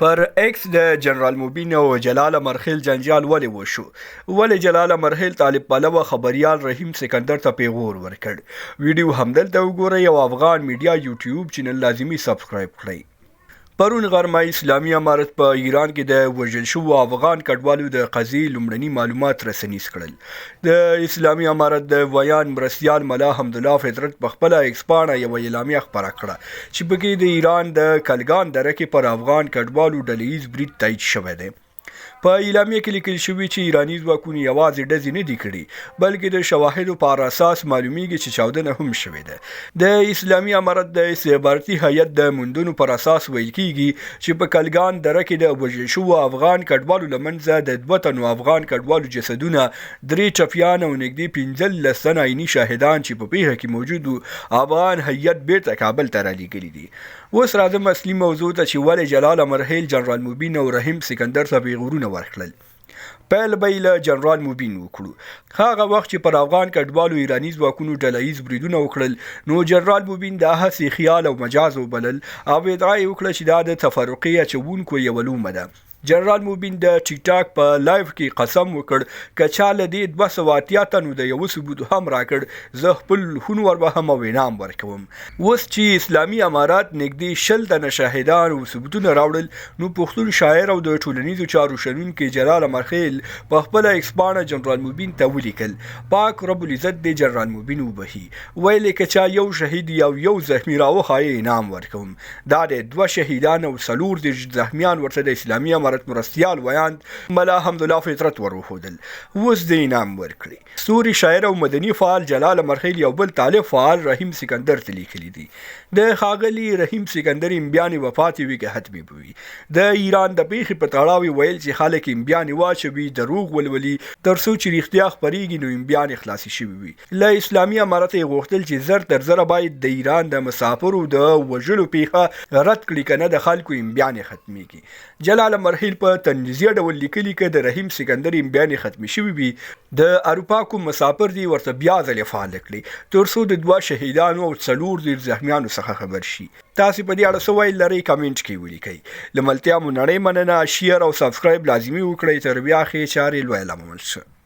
پر ایکس د جنرال موبین او جلال مرخیل جنجال ولې وشو؟ ولې جلال مرخیل طالب پلوه خبريال رحیم سکندر ته پیغور ورکړ؟ ویډیو همدلته وګورئ او افغان میډیا یوټیوب چینل لازمي سبسکرایب کړئ. پرون غرمه اسلامي امارت په ایران کې د وژل شوو افغان کډوالو د قضیې لومړني معلومات رسنیز کړل. د اسلامي امارت د ویان مرستیال ملا حمدالله فطرت په خپل ایکس پاڼه یوه اعلامیه خپره کړه چې پکې د ایران د کلګان دره کې پر افغان کډوالو ډلهییز برید تایید شوی دی. په اعلامیه کې لیکل شوي چې ایراني ځواکونو یوازې ډزې نه دي کړي بلکې د شواهدو پر اساس معلومیږي چې چاودنه هم شوې ده. د اسلامي امارت د استخباراتي هیئت د موندنو پر اساس ویل کیږي چې په کلګان دره کې د وژل شوو افغان کډوالو له منځه د 2 تنو افغان کډوالو جسدونه 3 ټپیان او نږدې 15 تنه عیني شاهدان چې په پیښه کې موجود افغان هیئت بیرته کابل ته رالیږلي دي. اوس راځم اصلي موضوع ته چې ولې جلال مرخیل جنرال موبین او رحیم سکندر ته پیغورونه ورکړل. پیل به له جنرال موبین وکړو. هغه وخت چې پر افغان کډوالو ایراني ځواکونو ډلهییز بریدونه وکړل نو جنرال موبین دا هسې خیال او مجاز وبلل او ادعا یې وکړه چې دا د تفرقې اچوونکو یوه لومه ده. جنرال موبین د ټیک ټاک په لایف کې قسم وکړ که چا له دې 280 تنو د یو ثبوت هم راکړ زه خپل خون ور به هم انعام ورکوم. اوس چې اسلامي امارات نږدې 20 تنه شاهدان او ثبوتونه راوړل نو پښتون شاعر او د ټولنیزو چارو شنونکي جلال مرخیل په خپل ایکس پاڼه جنرال موبین ته ولیکل پاک رب العزت د جنرال موبین وبهي ویل که چا یو شهید یا یو زخمی راوخایي انعام ورکوم. دا د 2 شهیدان او 4 زخمیان ورته د اسلامي امارت مرستیال ویان ملا حمدالله فطرت ورخودل. اوس د انعام ورکړي. سوري شاعر او مدني فعال جلال مرخیل یو بل طالب فعال رحیم سکندر ته لیکلي دي د ښاغلي رحیم سکندر امبیان وفات وي که حتمي بوي. د ایران د پیښې په تړاو ویل چې خلک امبیان واچوي دروغ ولولي ترڅو چې رښتیا خپریږي نو امبیان خلاصي شوي وي. له اسلامي امارت غوښتل چې زر تر زره باید د ایران د مسافرو د وژلو پیښه رد کړي کنه د خلکو امبیان ختميږي. جلال مرخیل په تنزیه ډول لیکلي که د رحیم سکندر امبیان ختمي شوي وي د اروپا کوم مسافر دی ورته بیا ځلې فعال کړي ترڅو د 2 شهیدانو او 4 زخمیانو څخه خبر شي. تاسو په دې اړه څه ویل لرئ کمنټ کې ولیکئ. لملتیا مو نړۍ مننه. شیر او سبسکرایب لازمي وکړئ. تر بیا ښې چارې لویه لمن شه.